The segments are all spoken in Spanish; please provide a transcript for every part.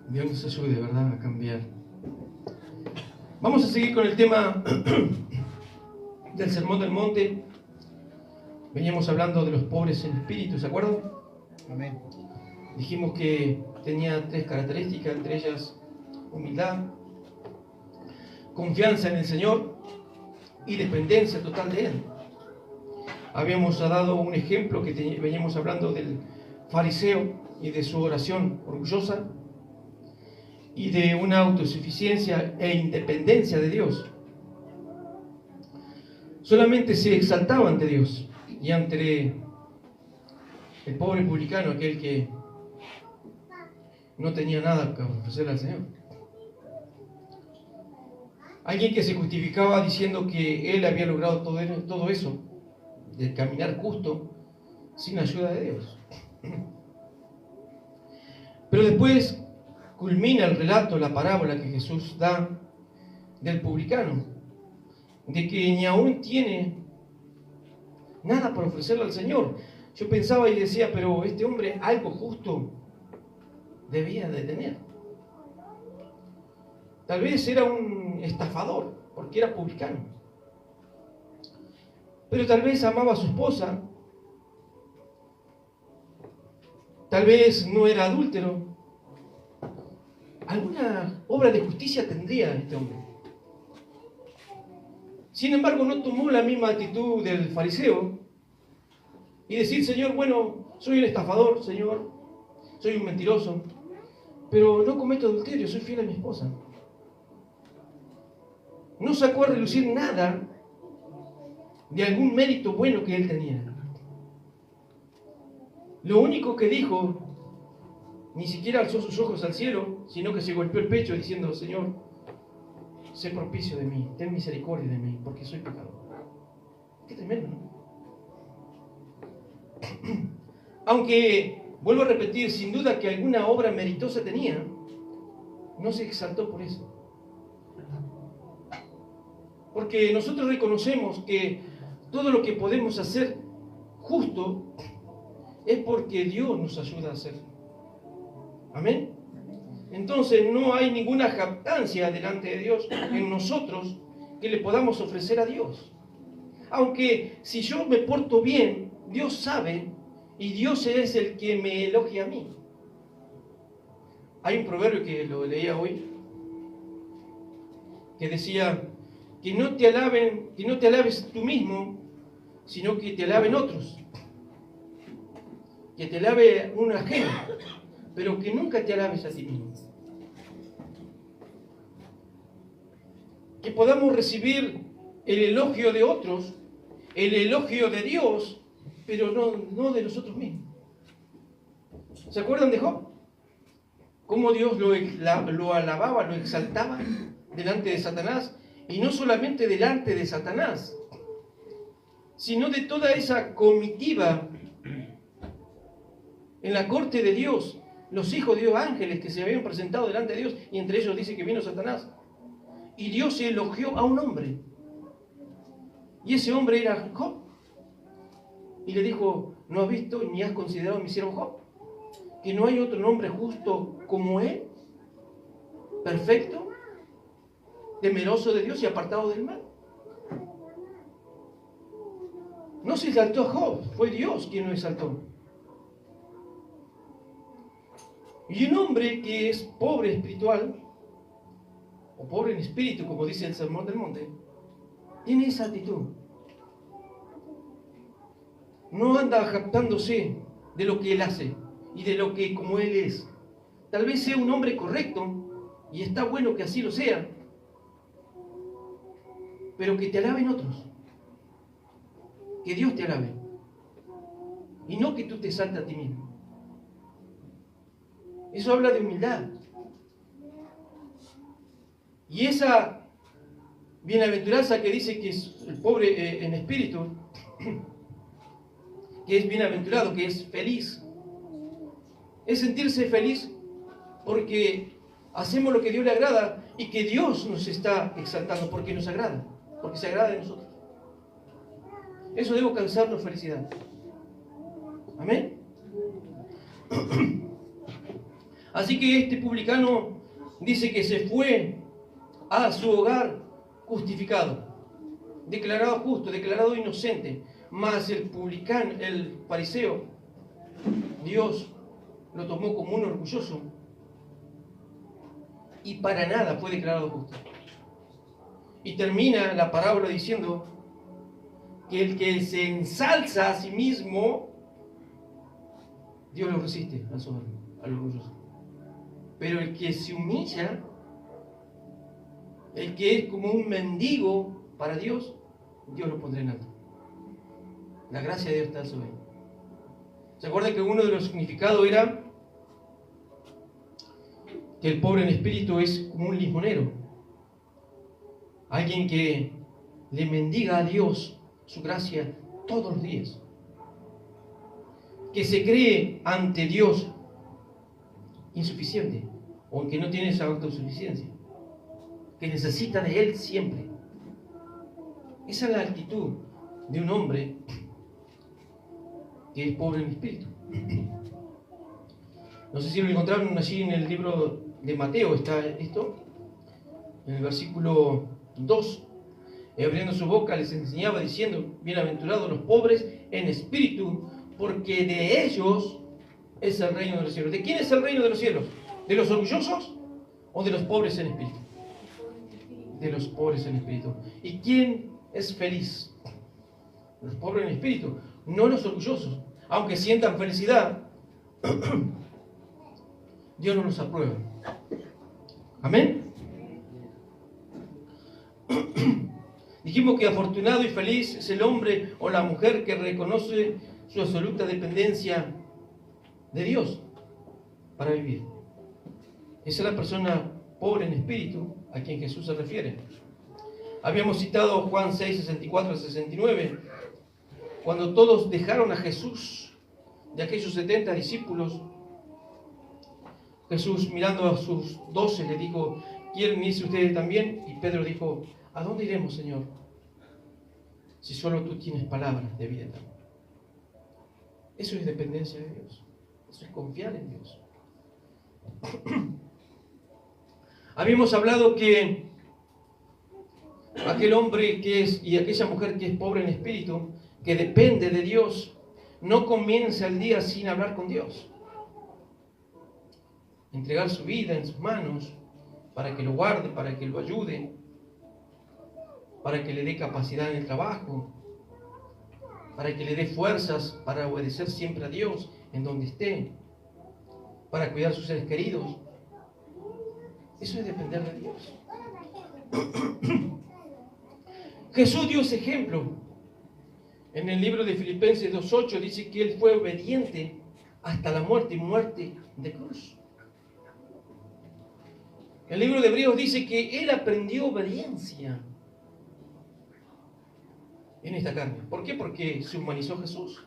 Dios nos ayude, ¿verdad?, a cambiar. Vamos a seguir con el tema del Sermón del Monte. Veníamos hablando de los pobres en espíritu, ¿se acuerdan? Amén. Dijimos que tenía 3 características, entre ellas humildad, confianza en el Señor y dependencia total de Él. Habíamos dado un ejemplo que veníamos hablando del fariseo y de su oración orgullosa y de una autosuficiencia e independencia de Dios. Solamente se exaltaba ante Dios y ante el pobre publicano, aquel que no tenía nada que ofrecerle al Señor. Alguien que se justificaba diciendo que él había logrado todo eso, de caminar justo, sin ayuda de Dios. Pero después culmina el relato, la parábola que Jesús da del publicano, de que ni aún tiene nada para ofrecerle al Señor. Yo pensaba y decía, pero este hombre algo justo debía de tener. Tal vez era un estafador, porque era publicano. Pero tal vez amaba a su esposa. Tal vez no era adúltero. Alguna obra de justicia tendría este hombre. Sin embargo, no tomó la misma actitud del fariseo y decir, Señor, bueno, soy un estafador, Señor, soy un mentiroso, pero no cometo adulterio, soy fiel a mi esposa. No sacó a relucir nada de algún mérito bueno que él tenía. Lo único que dijo, ni siquiera alzó sus ojos al cielo, sino que se golpeó el pecho diciendo, Señor, sé propicio de mí, ten misericordia de mí, porque soy pecador. Qué tremendo, ¿no? Aunque, vuelvo a repetir, sin duda que alguna obra meritosa tenía, no se exaltó por eso. Porque nosotros reconocemos que todo lo que podemos hacer justo es porque Dios nos ayuda a hacerlo. Amén. Entonces no hay ninguna jactancia delante de Dios en nosotros que le podamos ofrecer a Dios. Aunque si yo me porto bien, Dios sabe y Dios es el que me elogia a mí. Hay un proverbio que lo leía hoy que decía que no te alabes tú mismo, sino que te alaben otros. Que te alabe un ajeno, pero que nunca te alabes a ti mismo. Que podamos recibir el elogio de otros, el elogio de Dios, pero no de nosotros mismos. ¿Se acuerdan de Job? Cómo Dios lo alababa, lo exaltaba delante de Satanás, y no solamente delante de Satanás, sino de toda esa comitiva en la corte de Dios, los hijos de Dios, ángeles que se habían presentado delante de Dios, y entre ellos dice que vino Satanás. Y Dios elogió a un hombre. Y ese hombre era Job. Y le dijo, ¿no has visto ni has considerado a mi siervo Job? Que no hay otro hombre justo como él, perfecto, temeroso de Dios y apartado del mal. No se exaltó a Job, fue Dios quien lo exaltó. Y un hombre que es pobre espiritual, o pobre en espíritu, como dice el Sermón del Monte, tiene esa actitud. No anda jactándose de lo que él hace y de lo que como él es. Tal vez sea un hombre correcto, y está bueno que así lo sea, pero que te alaben otros. Que Dios te alabe. Y no que tú te exaltes a ti mismo. Eso habla de humildad. Y esa bienaventuranza que dice que es el pobre en espíritu, que es bienaventurado, que es feliz, es sentirse feliz porque hacemos lo que a Dios le agrada y que Dios nos está exaltando porque nos agrada, porque se agrada de nosotros. Eso debe causarnos felicidad. Amén. Así que este publicano dice que se fue a su hogar justificado, declarado justo, declarado inocente. Mas el publicano, el fariseo, Dios lo tomó como un orgulloso y para nada fue declarado justo. Y termina la parábola diciendo que el que se ensalza a sí mismo, Dios lo resiste al soberbio, al orgulloso. Pero el que se humilla, el que es como un mendigo para Dios, Dios lo pondrá en alto. La gracia de Dios está sobre él. ¿Se acuerdan que uno de los significados era que el pobre en espíritu es como un limonero? Alguien que le mendiga a Dios su gracia todos los días. Que se cree ante Dios insuficiente, o que no tiene esa autosuficiencia, que necesita de Él siempre. Esa es la actitud de un hombre que es pobre en espíritu. No sé si lo encontraron allí en el libro de Mateo, está esto, en el versículo 2. Abriendo su boca les enseñaba diciendo: bienaventurados los pobres en espíritu, porque de ellos es el reino de los cielos. ¿De quién es el reino de los cielos? ¿De los orgullosos o de los pobres en espíritu? De los pobres en espíritu. ¿Y quién es feliz? Los pobres en espíritu, no los orgullosos. Aunque sientan felicidad, Dios no los aprueba. Amén. Dijimos que afortunado y feliz es el hombre o la mujer que reconoce su absoluta dependencia de Dios para vivir. Esa es la persona pobre en espíritu a quien Jesús se refiere. Habíamos citado Juan 6, 64 al 69, cuando todos dejaron a Jesús, de aquellos 70 discípulos. Jesús, mirando a sus 12, le dijo: ¿quieren irse ustedes también? Y Pedro dijo: ¿a dónde iremos, Señor? Si solo tú tienes palabras de vida eterna. Eso es dependencia de Dios. Eso es confiar en Dios. Habíamos hablado que aquel hombre que es, y aquella mujer que es pobre en espíritu, que depende de Dios, no comienza el día sin hablar con Dios. Entregar su vida en sus manos para que lo guarde, para que lo ayude, para que le dé capacidad en el trabajo, para que le dé fuerzas para obedecer siempre a Dios en donde esté, para cuidar a sus seres queridos. Eso es depender de Dios. Jesús dio ese ejemplo. En el libro de Filipenses 2:8 dice que Él fue obediente hasta la muerte y muerte de cruz. El libro de Hebreos dice que Él aprendió obediencia en esta carne. ¿Por qué? Porque se humanizó Jesús.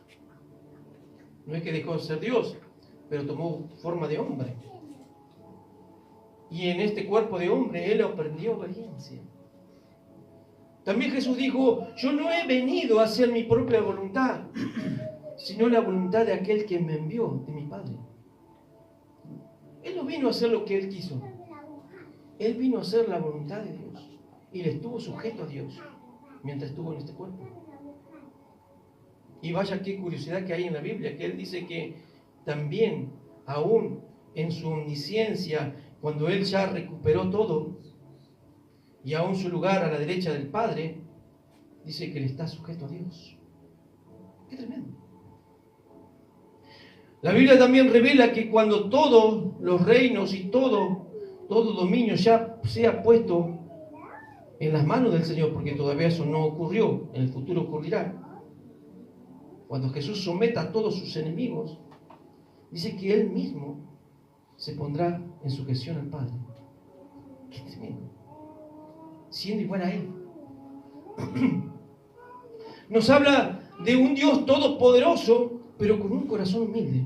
No es que dejó de ser Dios, pero tomó forma de hombre. Y en este cuerpo de hombre Él aprendió obediencia. También Jesús dijo: yo no he venido a hacer mi propia voluntad, sino la voluntad de aquel que me envió, de mi Padre. Él no vino a hacer lo que Él quiso. Él vino a hacer la voluntad de Dios. Y le estuvo sujeto a Dios mientras estuvo en este cuerpo. Y vaya qué curiosidad que hay en la Biblia, que Él dice que también, aún en su omnisciencia, cuando Él ya recuperó todo, y aún su lugar a la derecha del Padre, dice que Él está sujeto a Dios. ¡Qué tremendo! La Biblia también revela que cuando todos los reinos y todo dominio ya sea puesto en las manos del Señor, porque todavía eso no ocurrió, en el futuro ocurrirá. Cuando Jesús someta a todos sus enemigos, dice que Él mismo se pondrá en sujeción al Padre. ¡Qué tremendo! Siendo igual a Él. Nos habla de un Dios todopoderoso, pero con un corazón humilde.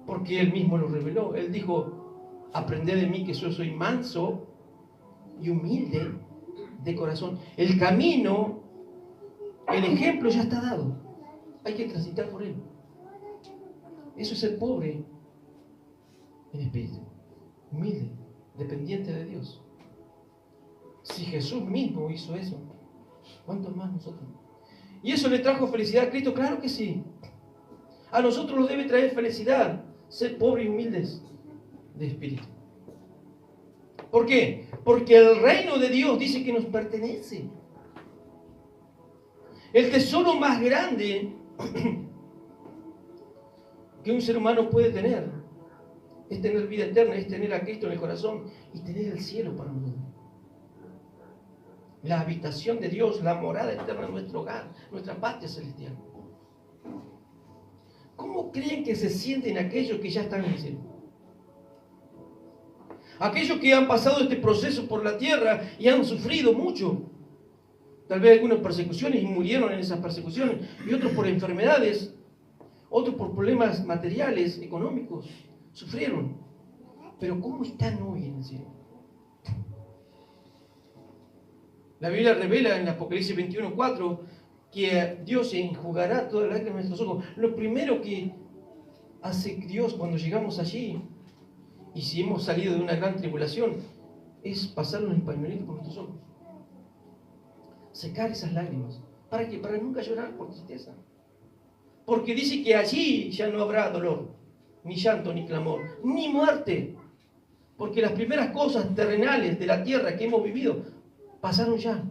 Porque Él mismo lo reveló. Él dijo: aprended de mí que yo soy manso y humilde de corazón. El camino, el ejemplo ya está dado. Hay que transitar por él. Eso es ser pobre en espíritu, humilde, dependiente de Dios. Si Jesús mismo hizo eso, ¿cuántos más nosotros? ¿Y eso le trajo felicidad a Cristo? Claro que sí. A nosotros nos debe traer felicidad ser pobres y humildes de espíritu. ¿Por qué? Porque el reino de Dios dice que nos pertenece. El tesoro más grande que un ser humano puede tener es tener vida eterna, es tener a Cristo en el corazón y tener el cielo para nosotros. La habitación de Dios, la morada eterna en nuestro hogar, nuestra patria celestial. ¿Cómo creen que se sienten aquellos que ya están en el cielo? Aquellos que han pasado este proceso por la tierra y han sufrido mucho. Tal vez algunas persecuciones y murieron en esas persecuciones, y otros por enfermedades, otros por problemas materiales, económicos, sufrieron. Pero ¿cómo están hoy en el cielo? La Biblia revela en Apocalipsis 21:4 que Dios enjugará toda la lágrima de nuestros ojos. Lo primero que hace Dios cuando llegamos allí, y si hemos salido de una gran tribulación, es pasarnos el pañuelito por nuestros ojos. Secar esas lágrimas. ¿Para qué? Para nunca llorar por tristeza. Porque dice que allí ya no habrá dolor, ni llanto, ni clamor, ni muerte. Porque las primeras cosas terrenales de la tierra que hemos vivido pasaron ya.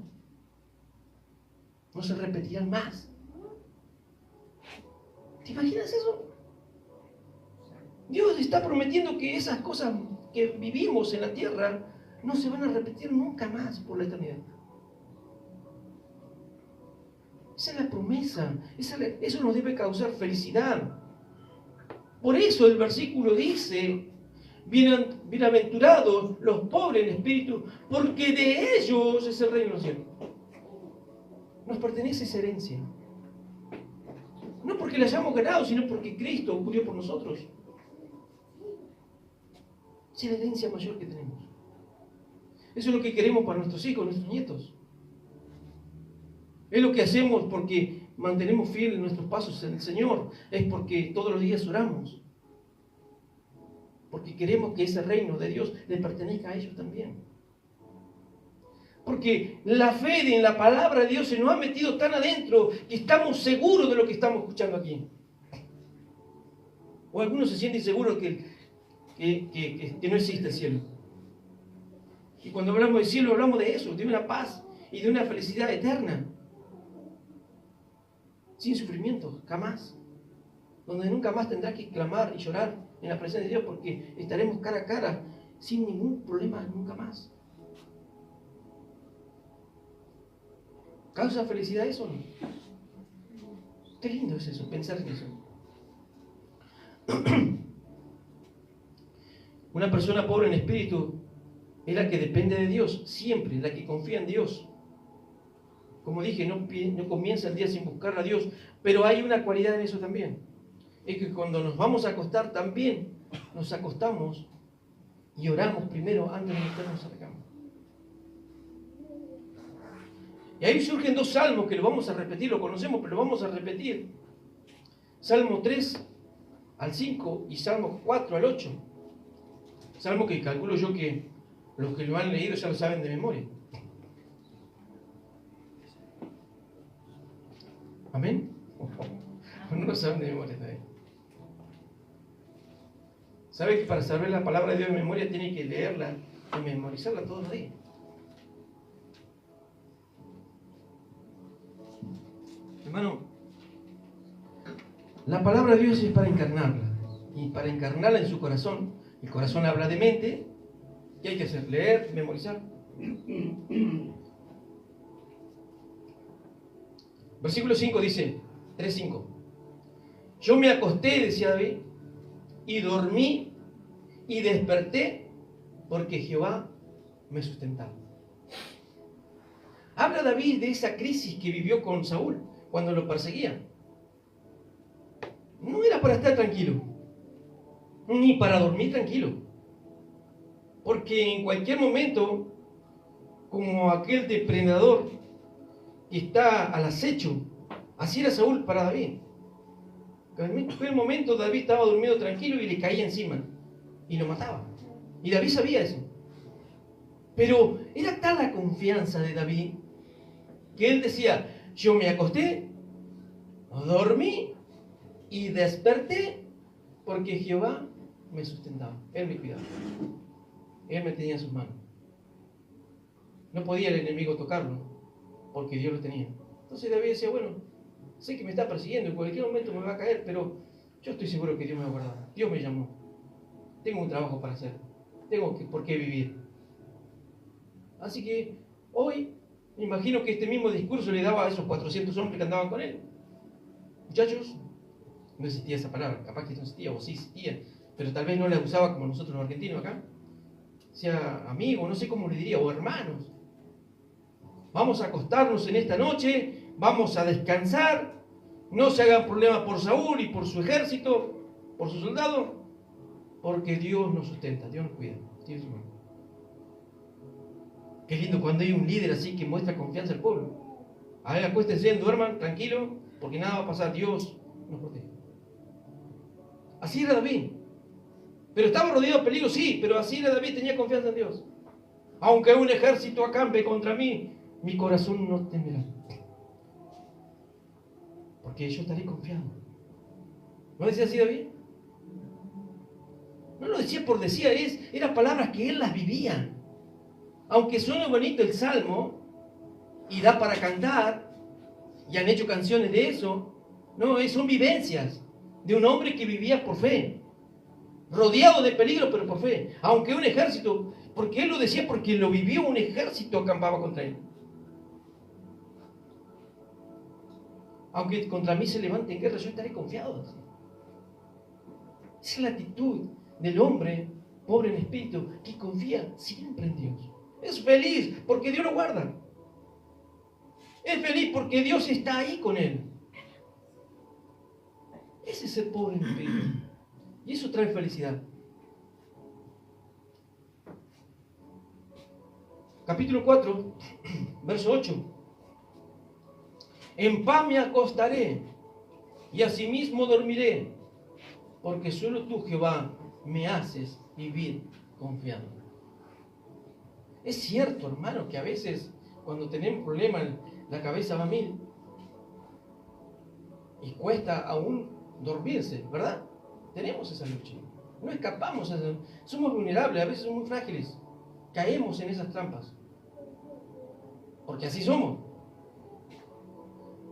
No se repetirán más. ¿Te imaginas eso? Dios está prometiendo que esas cosas que vivimos en la tierra no se van a repetir nunca más por la eternidad. Esa es la promesa. Eso nos debe causar felicidad. Por eso el versículo dice: bienaventurados los pobres en espíritu, porque de ellos es el reino de los cielos. Nos pertenece esa herencia. No porque la hayamos ganado, sino porque Cristo murió por nosotros. Esa es la herencia mayor que tenemos. Eso es lo que queremos para nuestros hijos, nuestros nietos. Es lo que hacemos porque mantenemos fieles nuestros pasos en el Señor. Es porque todos los días oramos. Porque queremos que ese reino de Dios le pertenezca a ellos también. Porque la fe en la palabra de Dios se nos ha metido tan adentro que estamos seguros de lo que estamos escuchando aquí. O algunos se sienten seguros que no existe el cielo. Y cuando hablamos del cielo hablamos de eso, de una paz y de una felicidad eterna. Sin sufrimiento, jamás. Donde nunca más tendrás que clamar y llorar en la presencia de Dios, porque estaremos cara a cara sin ningún problema nunca más. ¿Causa felicidad eso o no? Qué lindo es eso, pensar en eso. Una persona pobre en espíritu es la que depende de Dios, siempre, la que confía en Dios. Como dije, no comienza el día sin buscar a Dios, pero hay una cualidad en eso también. Es que cuando nos vamos a acostar también nos acostamos y oramos primero antes de meternos a la cama. Y ahí surgen dos salmos que lo vamos a repetir, lo conocemos, pero lo vamos a repetir. Salmo 3 al 5 y Salmo 4 al 8. Salmo que calculo yo que los que lo han leído ya lo saben de memoria. ¿Amén? No lo saben de memoria también. ¿Sabe que para saber la palabra de Dios de memoria tiene que leerla y memorizarla todos los días? Hermano, la palabra de Dios es para encarnarla. Y para encarnarla en su corazón, el corazón habla de mente. ¿Qué hay que hacer? Leer, memorizar. Versículo 5 dice, 3:5. Yo me acosté, decía David, y dormí y desperté porque Jehová me sustentaba. Habla David de esa crisis que vivió con Saúl cuando lo perseguía. No era para estar tranquilo, ni para dormir tranquilo, porque en cualquier momento, como aquel depredador que está al acecho, así era Saúl para David. En el momento David estaba durmiendo tranquilo y le caía encima y lo mataba. Y David sabía eso. Pero era tal la confianza de David que él decía, yo me acosté, dormí y desperté porque Jehová me sustentaba. Él me cuidaba. Él me tenía en sus manos. No podía el enemigo tocarlo porque Dios lo tenía. Entonces David decía, bueno, sé que me está persiguiendo, en cualquier momento me va a caer, pero yo estoy seguro que Dios me va a guardar. Dios me llamó. Tengo un trabajo para hacer. Por qué vivir. Así que hoy me imagino que este mismo discurso le daba a esos 400 hombres que andaban con él. Muchachos, no existía esa palabra, capaz que no existía, o sí existía, pero tal vez no la usaba como nosotros los argentinos acá. Sea amigo, no sé cómo le diría, o hermanos. Vamos a acostarnos en esta noche, vamos a descansar, no se hagan problemas por Saúl y por su ejército, por sus soldados, porque Dios nos sustenta, Dios nos cuida, Dios nos manda. Qué lindo cuando hay un líder así que muestra confianza al pueblo. A ver, acuéstense, duerman, tranquilo, porque nada va a pasar, Dios nos protege. Así era David. Pero estaba rodeado de peligro, sí, pero así era David, tenía confianza en Dios. Aunque un ejército acampe contra mí, mi corazón no temerá. Porque yo estaré confiado. ¿No decía así David? No lo decía por decir, eran palabras que él las vivía. Aunque suene bonito el salmo, y da para cantar, y han hecho canciones de eso, no, son vivencias de un hombre que vivía por fe, rodeado de peligro, pero por fe. Aunque un ejército, porque él lo decía porque lo vivió, un ejército acampaba contra él. Aunque contra mí se levante en guerra, yo estaré confiado. Esa es la actitud del hombre pobre en espíritu, que confía siempre en Dios. Es feliz porque Dios lo guarda. Es feliz porque Dios está ahí con él. Ese es el pobre en espíritu. Y eso trae felicidad. Capítulo 4, verso 8. En paz me acostaré y asimismo dormiré, porque solo tú, Jehová, me haces vivir confiado. Es cierto, hermano, que a veces cuando tenemos problemas la cabeza va a mil y cuesta aún dormirse, ¿verdad? Tenemos esa lucha. No escapamos, somos vulnerables, a veces somos muy frágiles, caemos en esas trampas, porque así somos.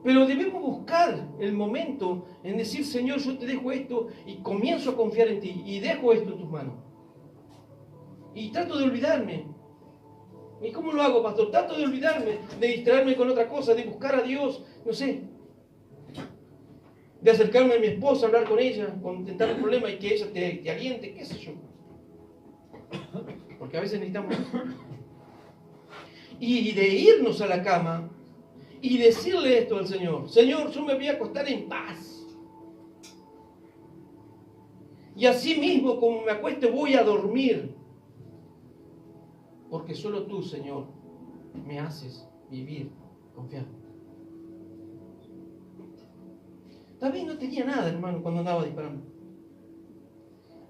Pero debemos buscar el momento en decir, Señor, yo te dejo esto y comienzo a confiar en ti y dejo esto en tus manos. Y trato de olvidarme. ¿Y cómo lo hago, pastor? Trato de olvidarme, de distraerme con otra cosa, de buscar a Dios, no sé. De acercarme a mi esposa, hablar con ella, contentar el problema y que ella te aliente, qué sé yo. Porque a veces necesitamos eso. Y de irnos a la cama y decirle esto al Señor. Señor, yo me voy a acostar en paz. Y así mismo, como me acueste, voy a dormir. Porque solo tú, Señor, me haces vivir confiado. David no tenía nada, hermano, cuando andaba disparando.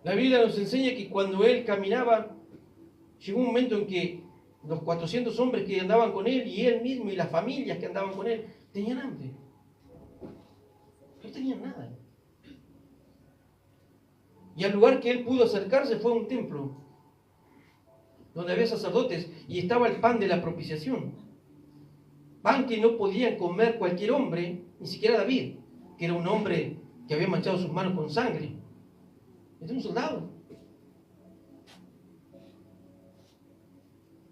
La Biblia nos enseña que cuando él caminaba, llegó un momento en que los 400 hombres que andaban con él, y él mismo, y las familias que andaban con él, tenían hambre. No tenían nada. Y al lugar que él pudo acercarse fue un templo, donde había sacerdotes, y estaba el pan de la propiciación. Pan que no podían comer cualquier hombre, ni siquiera David, que era un hombre que había manchado sus manos con sangre. Era un soldado.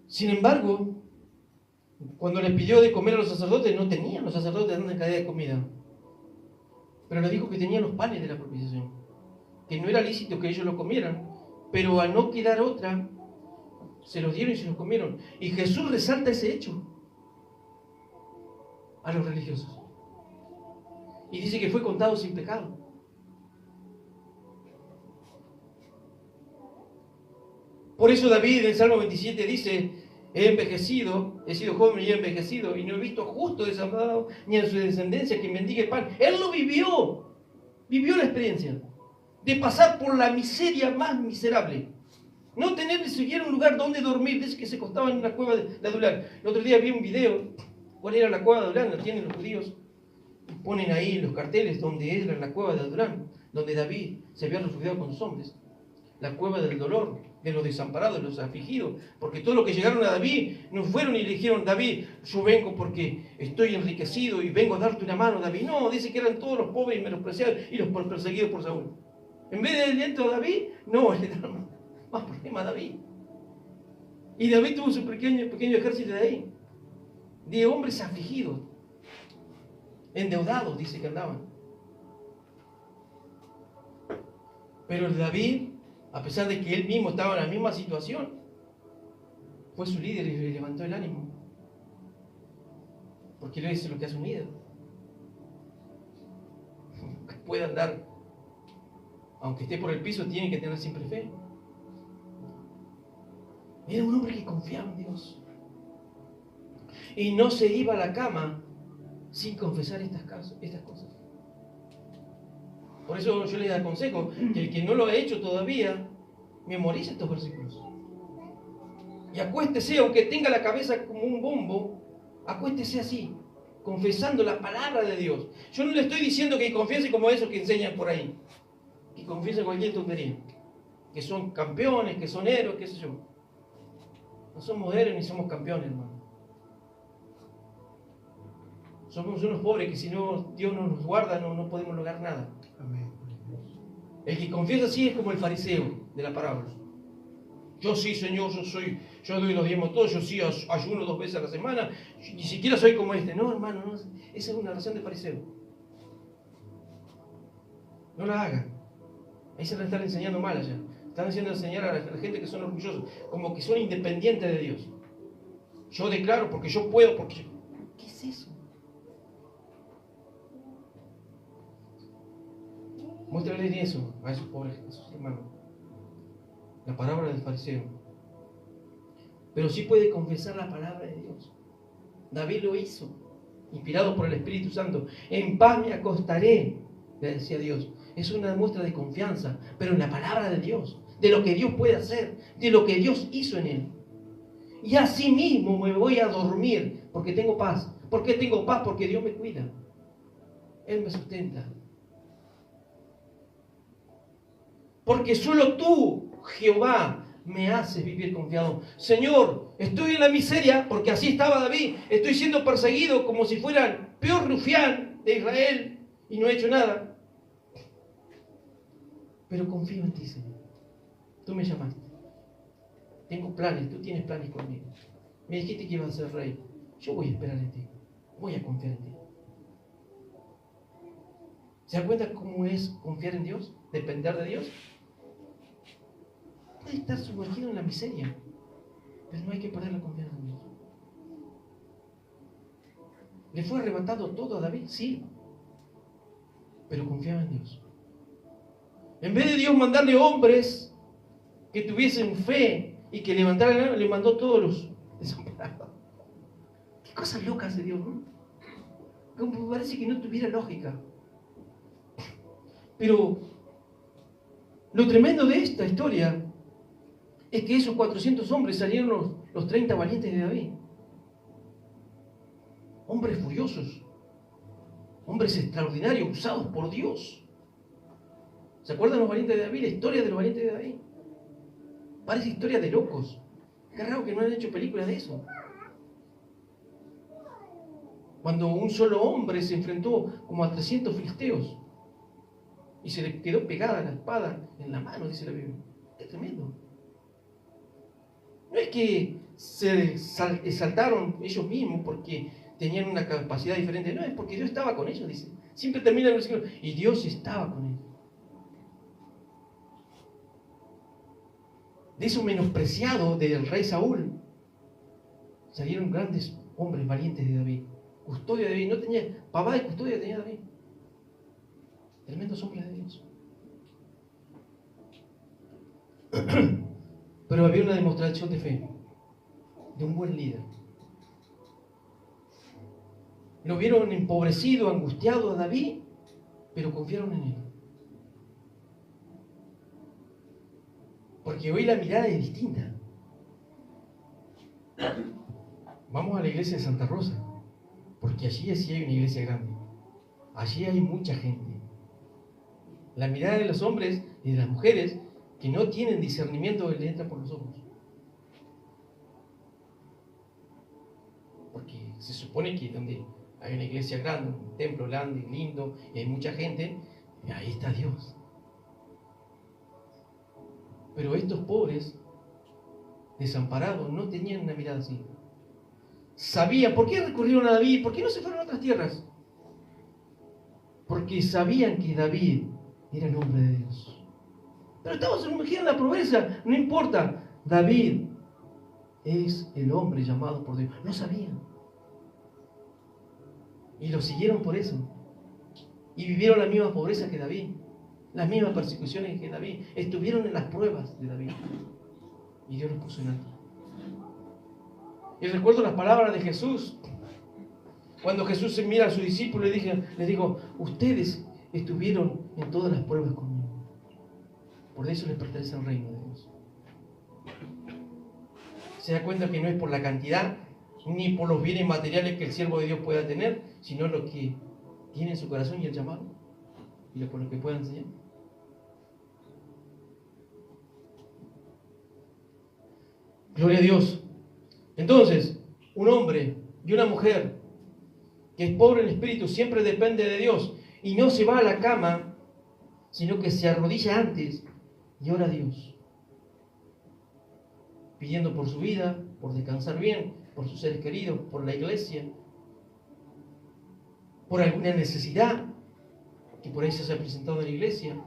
Sin embargo, cuando le pidió de comer a los sacerdotes, no tenían los sacerdotes una cadena de comida. Pero le dijo que tenían los panes de la propiciación, que no era lícito que ellos lo comieran, pero al no quedar otra, se los dieron y se los comieron. Y Jesús resalta ese hecho a los religiosos. Y dice que fue contado sin pecado. Por eso David en el Salmo 27 dice, he envejecido, he sido joven y he envejecido, y no he visto justo desamparado, ni en su descendencia que mendigue pan. Él lo vivió la experiencia de pasar por la miseria más miserable. No tener ni siquiera un lugar donde dormir. Dice que se acostaba en una cueva de Adulán. El otro día vi un video. ¿Cuál era la cueva de Adulán? Lo tienen los judíos. Ponen ahí los carteles donde era la cueva de Adulán, donde David se había refugiado con sus hombres. La cueva del dolor, de los desamparados, de los afligidos. Porque todos los que llegaron a David no fueron y le dijeron: David, yo vengo porque estoy enriquecido y vengo a darte una mano, David. No, dice que eran todos los pobres y menospreciados y los perseguidos por Saúl. En vez de dentro a David, no, le dieron más problema a David. Y David tuvo su pequeño ejército de ahí, de hombres afligidos, endeudados, dice que andaban. Pero David, a pesar de que él mismo estaba en la misma situación, fue su líder y le levantó el ánimo. Porque él es lo que hace un líder. Que pueda andar, aunque esté por el piso, tiene que tener siempre fe. Era un hombre que confiaba en Dios. Y no se iba a la cama sin confesar estas cosas. Por eso yo les aconsejo que el que no lo ha hecho todavía, memorice estos versículos. Y acuéstese, aunque tenga la cabeza como un bombo, acuéstese así, confesando la palabra de Dios. Yo no le estoy diciendo que confiese como esos que enseñan por ahí, que confiesen cualquier tontería, que son campeones, que son héroes, qué sé yo. No somos héroes ni somos campeones, hermano. Somos unos pobres que si no Dios no nos guarda no podemos lograr nada. Amén. El que confiesa así es como el fariseo de la parábola. Yo sí, Señor, yo doy los diezmos todos, yo sí ayuno 2 veces a la semana, ni siquiera soy como este. No, hermano, no, esa es una oración de fariseo. No la hagan. Ahí se la están enseñando mal allá. Están haciendo enseñar a la gente que son orgullosos, como que son independientes de Dios. Yo declaro porque yo puedo, porque... ¿Qué es eso? Muéstrale eso a esos pobres, a esos hermanos. La palabra del fariseo. Pero sí puede confesar la palabra de Dios. David lo hizo, inspirado por el Espíritu Santo. En paz me acostaré, le decía Dios. Es una muestra de confianza, pero en la palabra de Dios, de lo que Dios puede hacer, de lo que Dios hizo en él. Y así mismo me voy a dormir, porque tengo paz. ¿Por qué tengo paz? Porque Dios me cuida. Él me sustenta. Porque solo tú, Jehová, me haces vivir confiado. Señor, estoy en la miseria, porque así estaba David. Estoy siendo perseguido como si fuera el peor rufián de Israel y no he hecho nada. Pero confío en ti, Señor. Tú me llamaste. Tengo planes, tú tienes planes conmigo. Me dijiste que ibas a ser rey. Yo voy a esperar en ti. Voy a confiar en ti. ¿Se dan cuenta cómo es confiar en Dios? Depender de Dios. Puede estar sumergido en la miseria, pero no hay que perder la confianza en Dios. ¿Le fue arrebatado todo a David? Sí, pero confiaba en Dios. En vez de Dios mandarle hombres que tuviesen fe y que levantaran, le mandó todos los desamparados. Qué cosas locas de Dios, ¿no? Como parece que no tuviera lógica. Pero lo tremendo de esta historia es que esos 400 hombres salieron los 30 valientes de David. Hombres furiosos, hombres extraordinarios, usados por Dios. ¿Se acuerdan los valientes de David? La historia de los valientes de David. Parece historia de locos. Qué raro que no han hecho películas de eso. Cuando un solo hombre se enfrentó como a 300 filisteos y se le quedó pegada la espada en la mano, dice la Biblia. Es tremendo. No es que se exaltaron ellos mismos porque tenían una capacidad diferente. No, es porque Dios estaba con ellos, dice. Siempre termina el versículo. Y Dios estaba con ellos. De eso menospreciado del rey Saúl salieron grandes hombres valientes de David. Custodia de David. No tenía, papá de custodia tenía David. Tremendos hombres de Dios. Pero había una demostración de fe, de un buen líder. Lo vieron empobrecido, angustiado a David, pero confiaron en él. Porque hoy la mirada es distinta. Vamos a la iglesia de Santa Rosa, porque allí sí hay una iglesia grande. Allí hay mucha gente. La mirada de los hombres y de las mujeres que no tienen discernimiento le entra por los ojos. Porque se supone que donde hay una iglesia grande, un templo grande, lindo, y hay mucha gente, ahí está Dios. Pero estos pobres, desamparados, no tenían una mirada así. Sabían, ¿por qué recurrieron a David? ¿Por qué no se fueron a otras tierras? Porque sabían que David era el hombre de Dios. Pero estamos sumergidos en la pobreza, no importa. David es el hombre llamado por Dios. No sabían. Y lo siguieron por eso. Y vivieron la misma pobreza que David, las mismas persecuciones que David. Estuvieron en las pruebas de David. Y Dios los puso en alto. Y recuerdo las palabras de Jesús. Cuando Jesús se mira a sus discípulos, les digo, ustedes estuvieron en todas las pruebas conmigo. Por eso les pertenece al reino de Dios. Se da cuenta que no es por la cantidad ni por los bienes materiales que el siervo de Dios pueda tener, sino lo que tiene en su corazón y el llamado, y por lo que pueda enseñar. Gloria a Dios. Entonces, un hombre y una mujer que es pobre en espíritu siempre depende de Dios y no se va a la cama, sino que se arrodilla antes y ora a Dios, pidiendo por su vida, por descansar bien, por sus seres queridos, por la iglesia, por alguna necesidad que por ahí se haya presentado en la iglesia,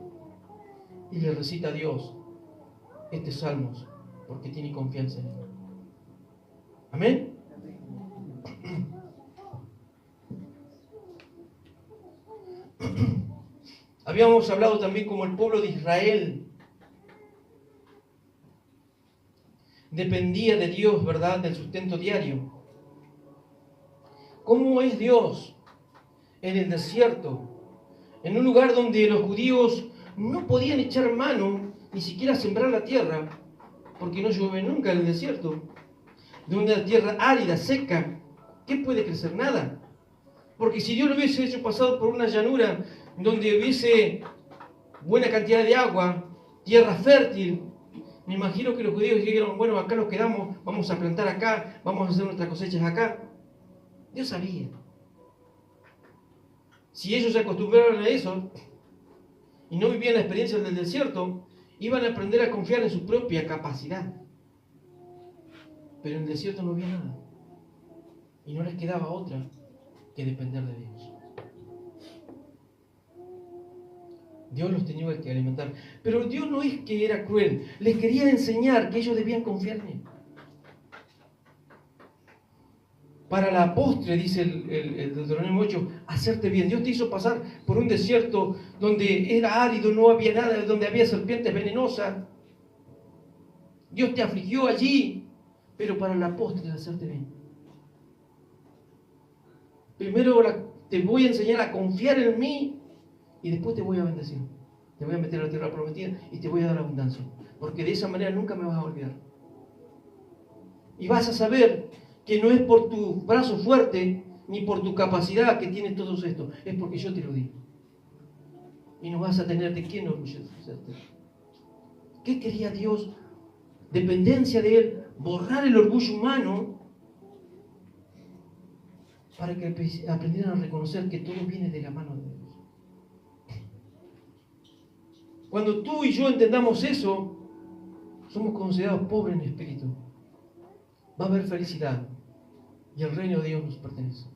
y le recita a Dios estos salmos porque tiene confianza en Él. Amén. Habíamos hablado también como el pueblo de Israel dependía de Dios, ¿verdad?, del sustento diario. ¿Cómo es Dios en el desierto? En un lugar donde los judíos no podían echar mano ni siquiera a sembrar la tierra, porque no llueve nunca en el desierto. De una tierra árida, seca, ¿qué puede crecer? Nada. Porque si Dios lo hubiese hecho pasar por una llanura donde hubiese buena cantidad de agua, tierra fértil, me imagino que los judíos dijeron, bueno, acá nos quedamos, vamos a plantar acá, vamos a hacer nuestras cosechas acá. Dios sabía. Si ellos se acostumbraron a eso y no vivían la experiencia del desierto, iban a aprender a confiar en su propia capacidad. Pero en el desierto no había nada. Y no les quedaba otra que depender de Dios. Dios los tenía que alimentar. Pero Dios no es que era cruel. Les quería enseñar que ellos debían confiar en Él. Para la postre, dice el Deuteronomio 8, hacerte bien. Dios te hizo pasar por un desierto donde era árido, no había nada, donde había serpientes venenosas. Dios te afligió allí, pero para la postre, hacerte bien. Primero te voy a enseñar a confiar en mí y después te voy a bendecir. Te voy a meter a la tierra prometida y te voy a dar abundancia. Porque de esa manera nunca me vas a olvidar. Y vas a saber que no es por tu brazo fuerte ni por tu capacidad que tienes todo esto, es porque yo te lo di. Y no vas a tener de quién orgullecerte. ¿Qué quería Dios? Dependencia de Él, borrar el orgullo humano para que aprendieran a reconocer que todo viene de la mano de Dios. Cuando tú y yo entendamos eso, somos considerados pobres en espíritu. Va a haber felicidad y el reino de Dios nos pertenece.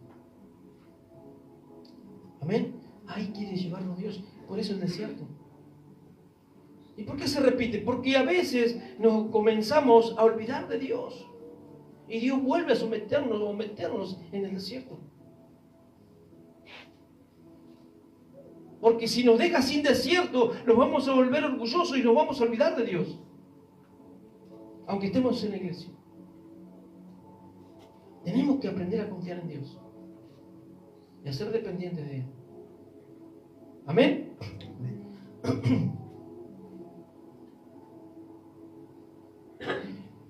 Amén. Ahí quiere llevarnos Dios, por eso el desierto. ¿Y por qué se repite? Porque a veces nos comenzamos a olvidar de Dios y Dios vuelve a someternos o meternos en el desierto. Porque si nos deja sin desierto, nos vamos a volver orgullosos y nos vamos a olvidar de Dios, aunque estemos en la iglesia. Tenemos que aprender a confiar en Dios y a ser dependientes de Él. Amén.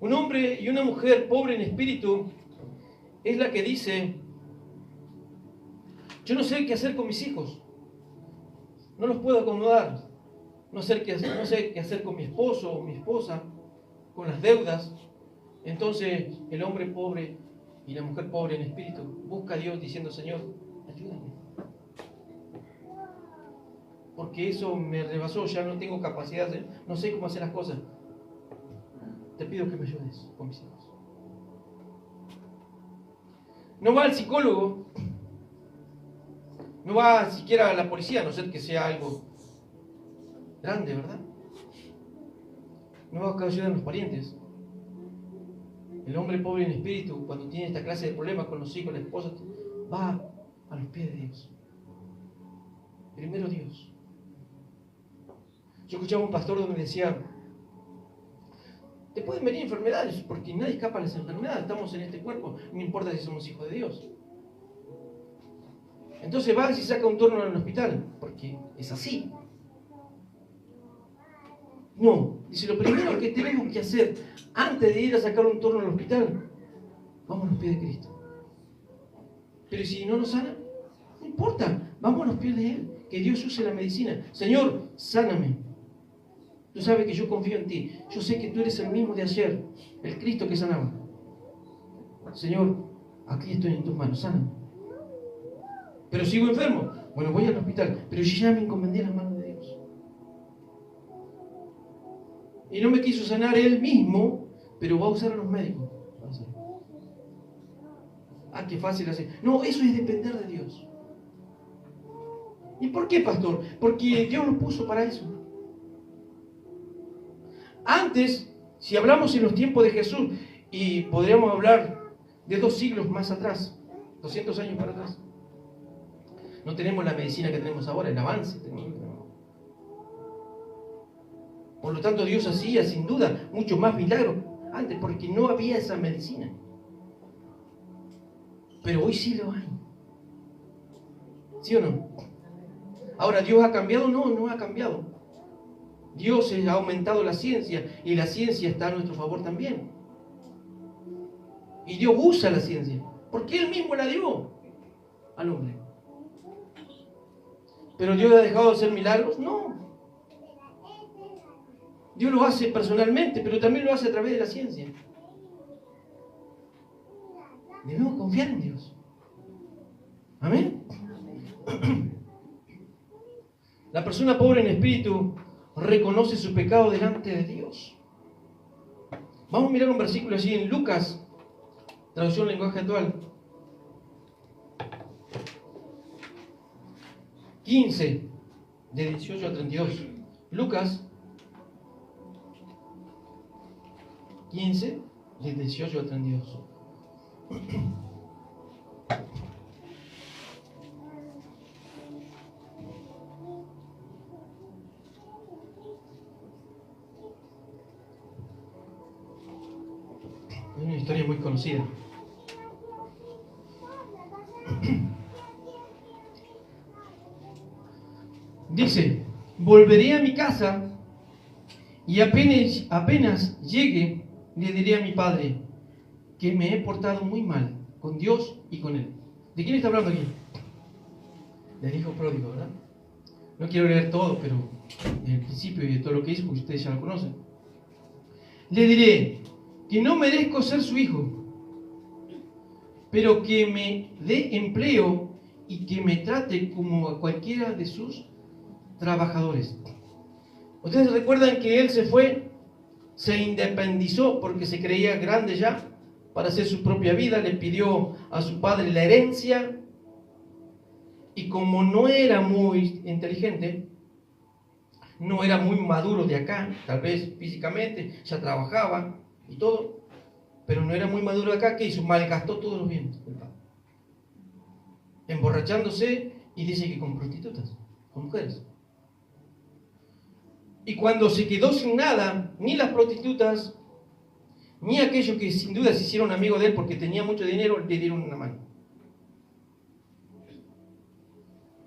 Un hombre y una mujer pobre en espíritu es la que dice: yo no sé qué hacer con mis hijos, no los puedo acomodar, no sé qué hacer con mi esposo o mi esposa, con las deudas. Entonces el hombre pobre y la mujer pobre en espíritu busca a Dios diciendo: Señor, ayúdame, porque eso me rebasó, ya no tengo capacidad, no sé cómo hacer las cosas. Te pido que me ayudes con mis hijos. No va al psicólogo, no va siquiera a la policía, a no ser que sea algo grande, ¿verdad? No va a ayudar a los parientes. El hombre pobre en espíritu, cuando tiene esta clase de problemas con los hijos, la esposa, va a los pies de Dios. Primero Dios. Yo escuchaba a un pastor donde decía: te pueden venir enfermedades, porque nadie escapa de las enfermedades, estamos en este cuerpo, no importa si somos hijos de Dios. Entonces va y saca un turno en el hospital, porque es así. No, dice: lo primero que tenemos que hacer antes de ir a sacar un turno al hospital, vamos a los pies de Cristo. Pero si no nos sana, no importa, vamos a los pies de Él, que Dios use la medicina. Señor, sáname. Tú sabes que yo confío en ti, yo sé que tú eres el mismo de ayer, el Cristo que sanaba. Señor, aquí estoy en tus manos, sáname. Pero sigo enfermo, bueno, voy al hospital, pero yo ya me encomendé en las manos de Dios. Y no me quiso sanar Él mismo, pero va a usar a los médicos. Ah, qué fácil hacer. No, eso es depender de Dios. ¿Y por qué, pastor? Porque Dios lo puso para eso. Antes, si hablamos en los tiempos de Jesús, y podríamos hablar de 2 siglos más atrás, 200 años para atrás, no tenemos la medicina que tenemos ahora, el avance tecnológico. Por lo tanto, Dios hacía sin duda mucho más milagros antes, porque no había esa medicina. Pero hoy sí lo hay. ¿Sí o no? Ahora, ¿Dios ha cambiado? No, no ha cambiado. Dios ha aumentado la ciencia y la ciencia está a nuestro favor también. Y Dios usa la ciencia, porque Él mismo la dio al hombre. ¿Pero Dios ha dejado de hacer milagros? No. Dios lo hace personalmente, pero también lo hace a través de la ciencia. Debemos confiar en Dios. Amén. La persona pobre en espíritu reconoce su pecado delante de Dios. Vamos a mirar un versículo allí en Lucas, traducción lenguaje actual. 15, de 18 a 32. Lucas 15, de 18 a 32. Es una historia muy conocida. Dice: volveré a mi casa y apenas llegue, le diré a mi padre que me he portado muy mal con Dios y con él. ¿De quién está hablando aquí? Del hijo pródigo, ¿verdad? No quiero leer todo, pero en el principio y de todo lo que hizo, porque ustedes ya lo conocen. Le diré que no merezco ser su hijo, pero que me dé empleo y que me trate como a cualquiera de sus trabajadores. Ustedes recuerdan que él se independizó porque se creía grande ya para hacer su propia vida, le pidió a su padre la herencia, y como no era muy inteligente, no era muy maduro de acá, tal vez físicamente, ya trabajaba y todo, pero no era muy maduro de acá, ¿qué hizo? Malgastó todos los bienes del padre, emborrachándose, y dice que con prostitutas, con mujeres. Y cuando se quedó sin nada, ni las prostitutas, ni aquellos que sin duda se hicieron amigos de él porque tenía mucho dinero, le dieron una mano.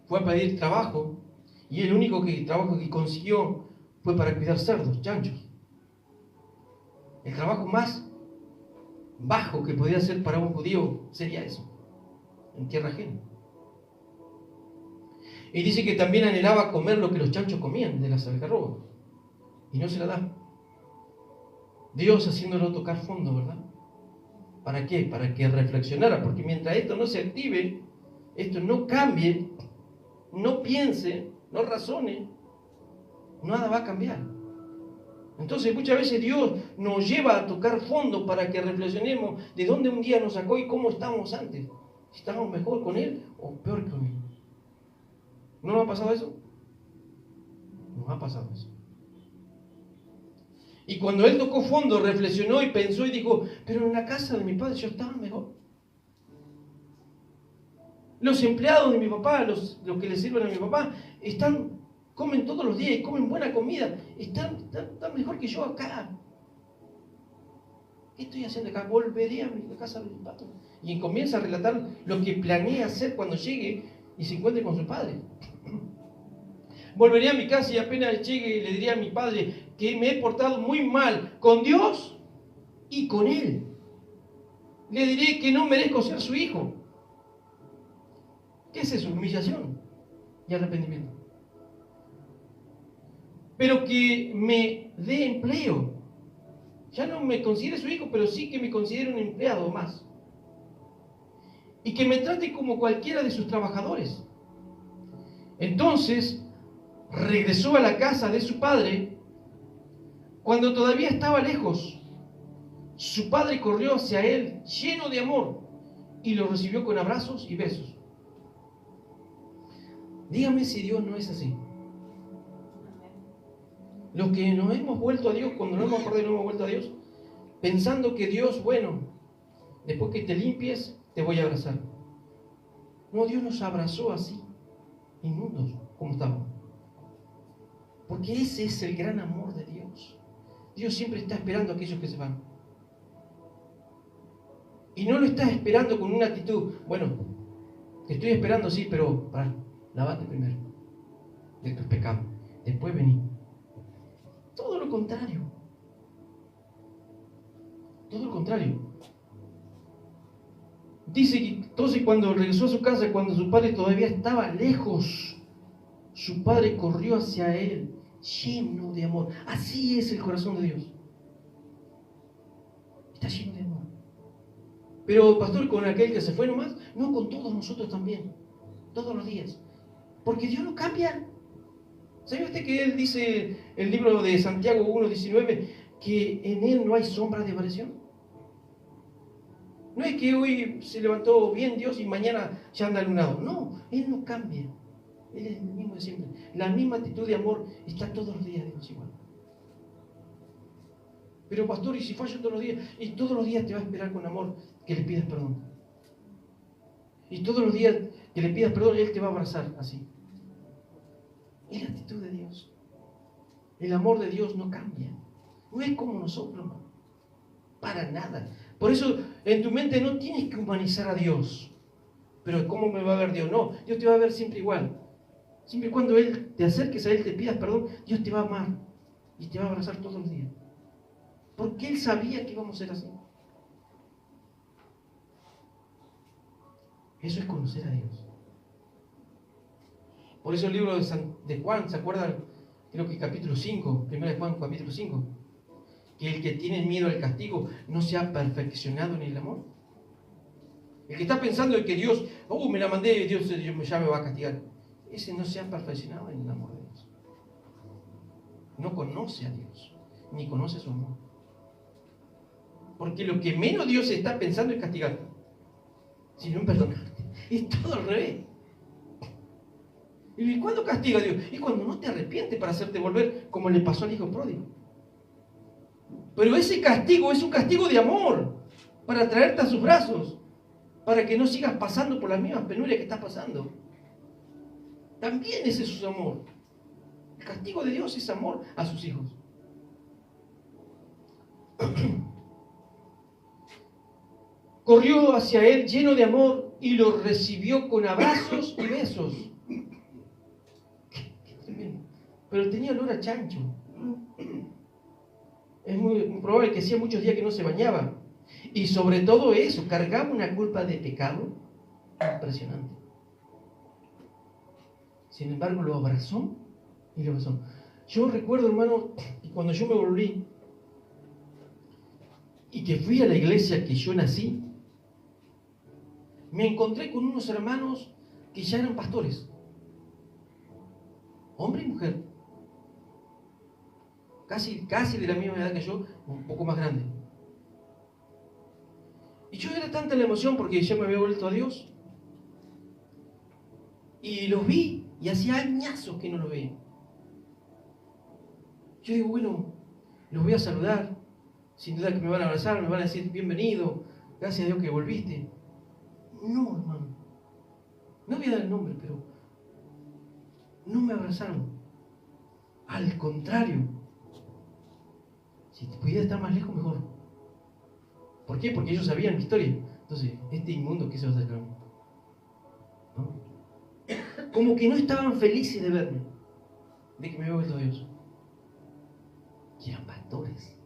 Fue a pedir trabajo, y el único trabajo que consiguió fue para cuidar cerdos, chanchos. El trabajo más bajo que podía ser para un judío sería eso, en tierra ajena. Y dice que también anhelaba comer lo que los chanchos comían de las algarrobas, y no se la da. Dios haciéndolo tocar fondo, ¿verdad? ¿Para qué? Para que reflexionara, porque mientras esto no se active, esto no cambie, no piense, no razone, nada va a cambiar. Entonces muchas veces Dios nos lleva a tocar fondo para que reflexionemos de dónde un día nos sacó y cómo estábamos antes. Si estábamos mejor con Él o peor con Él. ¿No nos ha pasado eso? Nos ha pasado eso. Y cuando Él tocó fondo, reflexionó y pensó y dijo, pero en la casa de mi padre yo estaba mejor. Los empleados de mi papá, los que le sirven a mi papá, comen todos los días y comen buena comida. Están mejor que yo acá. ¿Qué estoy haciendo acá? Volveré a mi casa de mi padre. Y comienza a relatar lo que planea hacer cuando llegue y se encuentre con su padre. Volveré a mi casa y apenas llegue le diré a mi padre que me he portado muy mal con Dios y con él. Le diré que no merezco ser su hijo. ¿Qué es eso? Humillación y arrepentimiento. Pero que me dé empleo. Ya no me considere su hijo, pero sí que me considere un empleado más. Y que me trate como cualquiera de sus trabajadores. Entonces regresó a la casa de su padre cuando todavía estaba lejos. Su padre corrió hacia él lleno de amor y lo recibió con abrazos y besos. Dígame si Dios no es así. Los que nos hemos vuelto a Dios, cuando nos hemos acordado y nos hemos vuelto a Dios, pensando que Dios, bueno, después que te limpies, te voy a abrazar. No, Dios nos abrazó así, inmundos, como estamos. Porque ese es el gran amor de Dios. Dios siempre está esperando a aquellos que se van. Y no lo está esperando con una actitud, bueno, te estoy esperando, sí, pero lávate primero de tus pecados. Después vení. Todo lo contrario. Todo lo contrario. Dice que entonces cuando regresó a su casa, cuando su padre todavía estaba lejos, su padre corrió hacia él, lleno de amor. Así es el corazón de Dios. Está lleno de amor. Pero, pastor, ¿con aquel que se fue nomás? No, con todos nosotros también. Todos los días. Porque Dios no cambia. ¿Sabe usted que Él dice, el libro de Santiago 1:19, que en Él no hay sombra de variación? No es que hoy se levantó bien Dios y mañana ya anda alunado. No, Él no cambia. Él es el mismo de siempre. La misma actitud de amor está todos los días de Dios igual. Pero pastor, ¿y si fallo todos los días? Y todos los días te va a esperar con amor que le pidas perdón. Y todos los días que le pidas perdón, Él te va a abrazar así. Es la actitud de Dios. El amor de Dios no cambia. No es como nosotros, no. Para nada. Por eso en tu mente no tienes que humanizar a Dios. Pero ¿cómo me va a ver Dios? No, Dios te va a ver siempre igual. Siempre y cuando Él te acerques a Él, te pidas perdón, Dios te va a amar y te va a abrazar todos los días. Porque Él sabía que íbamos a ser así. Eso es conocer a Dios. Por eso el libro de Juan, ¿se acuerdan? Creo que capítulo 5, 1 Juan capítulo 5, que el que tiene miedo al castigo no se ha perfeccionado en el amor. El que está pensando en que Dios, me la mandé y Dios ya me va a castigar, ese no se ha perfeccionado en el amor de Dios. No conoce a Dios, ni conoce su amor. Porque lo que menos Dios está pensando es castigarte, sino en perdonarte. Es todo al revés. ¿Y cuándo castiga a Dios? Es cuando no te arrepientes para hacerte volver, como le pasó al hijo pródigo. Pero ese castigo es un castigo de amor, para traerte a sus brazos, para que no sigas pasando por las mismas penurias que estás pasando. También ese es su amor. El castigo de Dios es amor a sus hijos. Corrió hacia él lleno de amor y lo recibió con abrazos y besos. Qué tremendo. Pero tenía olor a chancho. Es muy probable que hacía muchos días que no se bañaba. Y sobre todo eso, cargaba una culpa de pecado impresionante. Sin embargo, lo abrazó y lo abrazó. Yo recuerdo, hermano, que cuando yo me volví y que fui a la iglesia que yo nací, me encontré con unos hermanos que ya eran pastores, hombre y mujer, casi de la misma edad que yo, un poco más grande. Y yo era tanta la emoción porque ya me había vuelto a Dios, y los vi, y hacía añazos que no los veía. Yo digo, bueno, los voy a saludar, sin duda que me van a abrazar, me van a decir bienvenido, gracias a Dios que volviste. No, hermano, no voy a dar el nombre, pero no me abrazaron. Al contrario, si te pudiera estar más lejos, mejor. ¿Por qué? Porque ellos sabían mi historia. Entonces, este inmundo, ¿qué se va a hacer a mí? ¿No? Como que no estaban felices de verme, de que me había vuelto a Dios. Y eran pastores.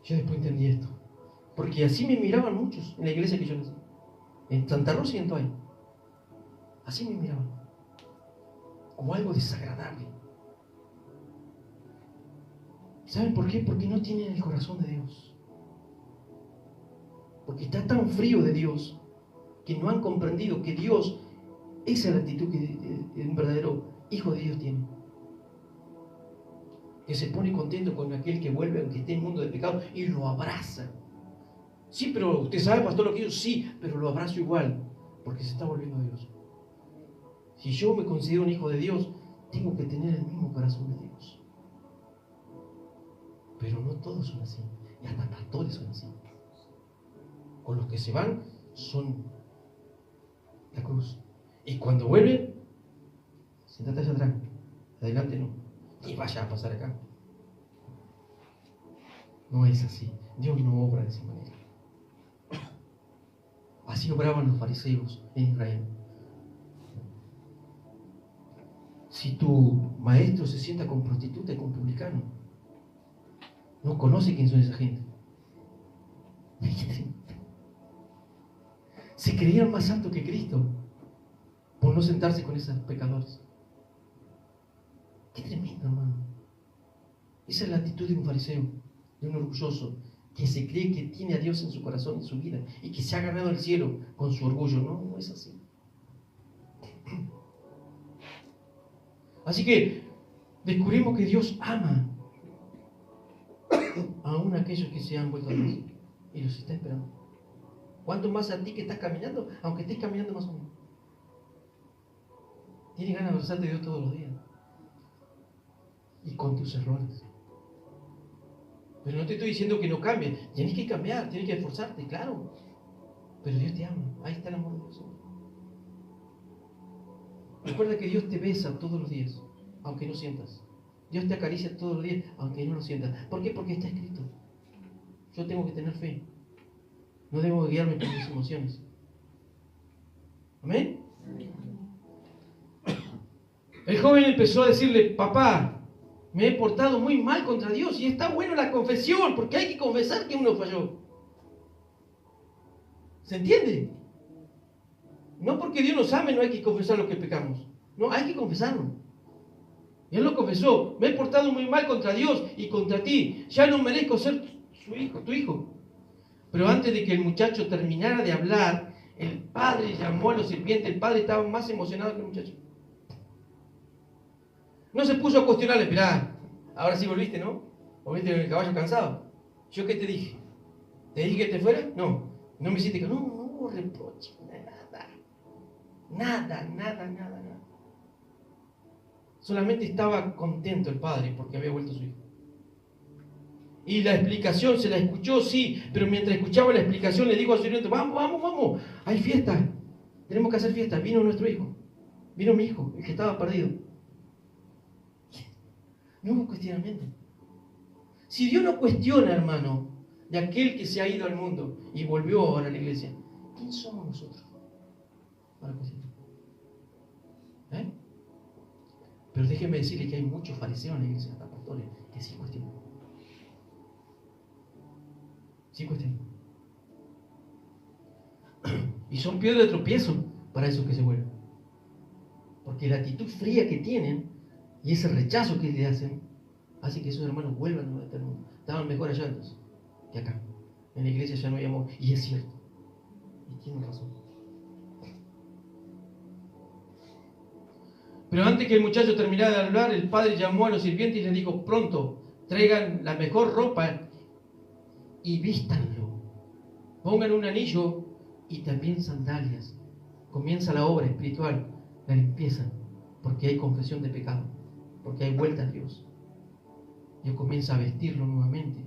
Yo después entendí esto. Porque así me miraban muchos en la iglesia que yo nací. En Santa Rosa y en Toay. Así me miraban. Como algo desagradable. ¿Saben por qué? Porque no tienen el corazón de Dios. Porque está tan frío de Dios que no han comprendido que Dios, esa es la actitud que un verdadero hijo de Dios tiene. Que se pone contento con aquel que vuelve, aunque esté en mundo de pecado, y lo abraza. Sí, pero usted sabe, pastor, lo que yo, sí, pero lo abrazo igual, porque se está volviendo a Dios. Si yo me considero un hijo de Dios, tengo que tener el mismo corazón de Dios. Pero no todos son así, y hasta pastores son así. Con los que se van son la cruz. Y cuando vuelven, siéntate allá atrás, adelante no, y vaya a pasar acá. No es así. Dios no obra de esa manera. Así obraban los fariseos en Israel. Si tu maestro se sienta con prostituta y con publicano, no conoce quién son esa gente. Se creían más santos que Cristo por no sentarse con esos pecadores. Qué tremendo, hermano. Esa es la actitud de un fariseo, de un orgulloso, que se cree que tiene a Dios en su corazón, en su vida, y que se ha ganado el cielo con su orgullo. No, no es así. Así que descubrimos que Dios ama aún a aquellos que se han vuelto a Dios y los está esperando. ¿Cuánto más a ti que estás caminando, aunque estés caminando más o menos? Tienes ganas de abrazarte a Dios todos los días y con tus errores. Pero no te estoy diciendo que no cambies. Tienes que cambiar, tienes que esforzarte, claro. Pero Dios te ama. Ahí está el amor de Dios. Recuerda que Dios te besa todos los días, aunque no sientas. Dios te acaricia todos los días, aunque no lo sientas. ¿Por qué? Porque está escrito. Yo tengo que tener fe. No debo guiarme por mis emociones. ¿Amén? El joven empezó a decirle: papá, me he portado muy mal contra Dios. Y está bueno la confesión, porque hay que confesar que uno falló. ¿Se entiende? No porque Dios nos ame no hay que confesar lo que pecamos. No, hay que confesarlo. Y él lo confesó: me he portado muy mal contra Dios y contra ti. Ya no merezco ser su hijo, tu hijo. Pero antes de que el muchacho terminara de hablar, el padre llamó a los sirvientes. El padre estaba más emocionado que el muchacho. No se puso a cuestionarle: mirá, ahora sí volviste, ¿no? Volviste con el caballo cansado. ¿Yo qué te dije? ¿Te dije que te fuera? No. No me hiciste que no hubo reproche, nada. Solamente estaba contento el padre porque había vuelto su hijo. Y la explicación se la escuchó, sí, pero mientras escuchaba la explicación le dijo a su sirviente: vamos, hay fiesta, tenemos que hacer fiesta. Vino nuestro hijo, vino mi hijo, el que estaba perdido. No hubo cuestionamiento. Si Dios no cuestiona, hermano, de aquel que se ha ido al mundo y volvió ahora a la iglesia, ¿quién somos nosotros para cuestionar? Pero déjenme decirle que hay muchos fariseos en la iglesia, hasta pastores, que sí cuestionan. Sí, pues sí. Y son piedras de tropiezo para esos que se vuelven. Porque la actitud fría que tienen y ese rechazo que le hacen hace que esos hermanos vuelvan a este mundo. Estaban mejor allá antes que acá. En la iglesia ya no hay amor. Y es cierto. Y tienen razón. Pero antes que el muchacho terminara de hablar, el padre llamó a los sirvientes y les dijo: pronto, traigan la mejor ropa y vístanlo. Pongan un anillo y también sandalias. Comienza la obra espiritual, la limpieza, porque hay confesión de pecado, porque hay vuelta a Dios. Dios comienza a vestirlo nuevamente.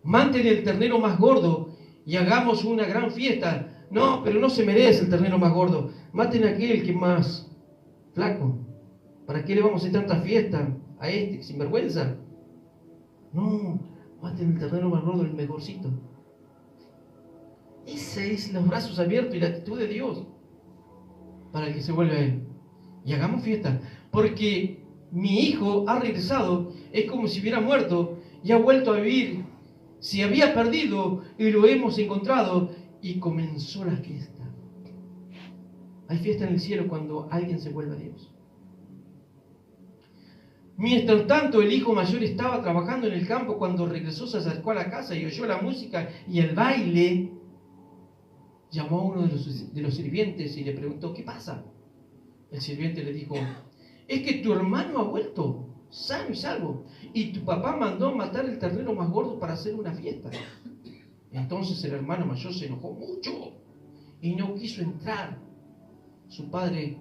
Maten el ternero más gordo y hagamos una gran fiesta. No, pero no se merece el ternero más gordo. Maten a aquel que es más flaco. ¿Para qué le vamos a hacer tanta fiesta a este sinvergüenza? No, maten el ternero más gordo, el mejorcito. Ese es los brazos abiertos y la actitud de Dios para el que se vuelve a Él. Y hagamos fiesta, porque mi hijo ha regresado, es como si hubiera muerto y ha vuelto a vivir. Se había perdido y lo hemos encontrado, y comenzó la fiesta. Hay fiesta en el cielo cuando alguien se vuelve a Dios. Mientras tanto, el hijo mayor estaba trabajando en el campo. Cuando regresó, se acercó a la casa y oyó la música y el baile. Llamó a uno de los sirvientes y le preguntó: ¿qué pasa? El sirviente le dijo: es que tu hermano ha vuelto sano y salvo, y tu papá mandó matar el ternero más gordo para hacer una fiesta. Entonces el hermano mayor se enojó mucho y no quiso entrar. Su padre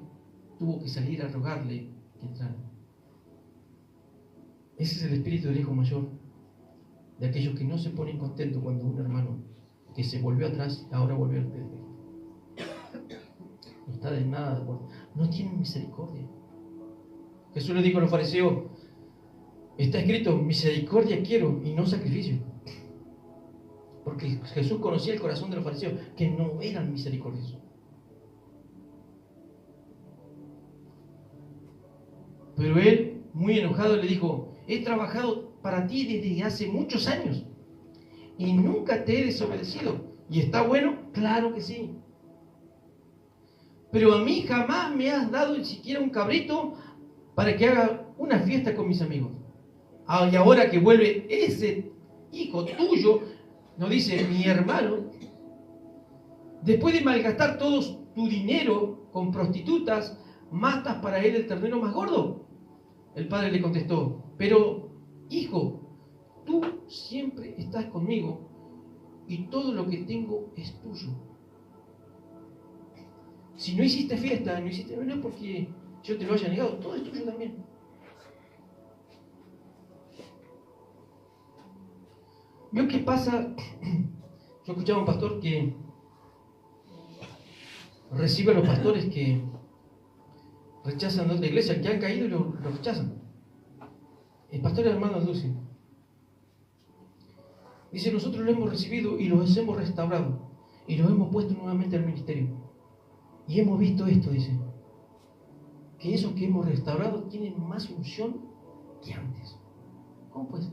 tuvo que salir a rogarle que entrara. Ese es el espíritu del hijo mayor, de aquellos que no se ponen contentos cuando un hermano que se volvió atrás ahora volvió al pie de Cristo. No está de nada de acuerdo. No tienen misericordia. Jesús le dijo a los fariseos: está escrito, misericordia quiero y no sacrificio. Porque Jesús conocía el corazón de los fariseos, que no eran misericordiosos. Pero él, muy enojado, le dijo: he trabajado para ti desde hace muchos años y nunca te he desobedecido. ¿Y está bueno? Claro que sí. Pero a mí jamás me has dado ni siquiera un cabrito para que haga una fiesta con mis amigos. Y ahora que vuelve ese hijo tuyo, nos dice mi hermano, después de malgastar todo tu dinero con prostitutas, matas para él el ternero más gordo. El padre le contestó: pero hijo, tú siempre estás conmigo y todo lo que tengo es tuyo. Si no hiciste fiesta, no es porque yo te lo haya negado, todo es tuyo también. ¿Vio qué pasa? Yo escuchaba a un pastor que recibe a los pastores que rechazan de otra iglesia, que han caído y lo rechazan. El pastor hermano Lucio dice: nosotros lo hemos recibido y los hemos restaurado y los hemos puesto nuevamente al ministerio. Y hemos visto esto, dice, que esos que hemos restaurado tienen más unción que antes. ¿Cómo pues?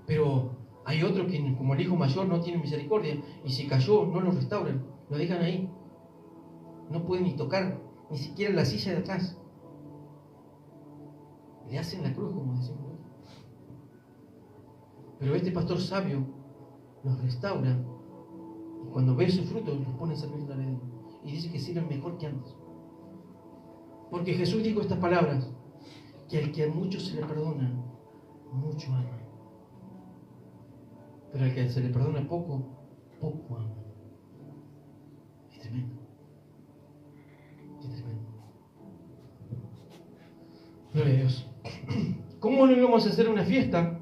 Pero hay otros que, como el hijo mayor, no tienen misericordia, y si cayó, no lo restauran, lo dejan ahí. No pueden ni tocar, ni siquiera la silla de atrás. Le hacen la cruz, como decimos. Pero este pastor sabio los restaura, y cuando ve sus frutos, los pone a servir a Él. Y dice que sirven mejor que antes. Porque Jesús dijo estas palabras: que al que a mucho se le perdona, mucho ama. Pero al que se le perdona poco, poco ama. Es tremendo. Es tremendo. Gloria a Dios. ¿Cómo no íbamos a hacer una fiesta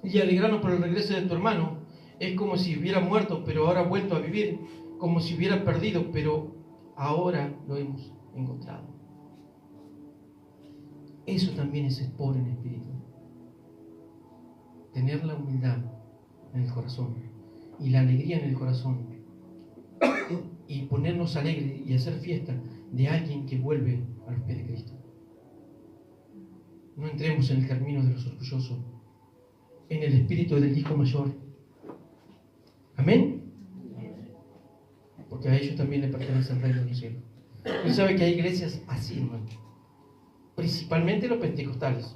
y alegrarnos por el regreso de tu hermano? Es como si hubiera muerto, pero ahora ha vuelto a vivir. Como si hubiera perdido, pero ahora lo hemos encontrado. Eso también es ser pobre en espíritu. Tener la humildad en el corazón y la alegría en el corazón, y ponernos alegres y hacer fiesta de alguien que vuelve a los pies de Cristo. No entremos en el camino de los orgullosos, en el espíritu del Hijo mayor. Amén. Porque a ellos también le pertenece el reino del cielo. Usted sabe que hay iglesias así, hermano. Principalmente los pentecostales.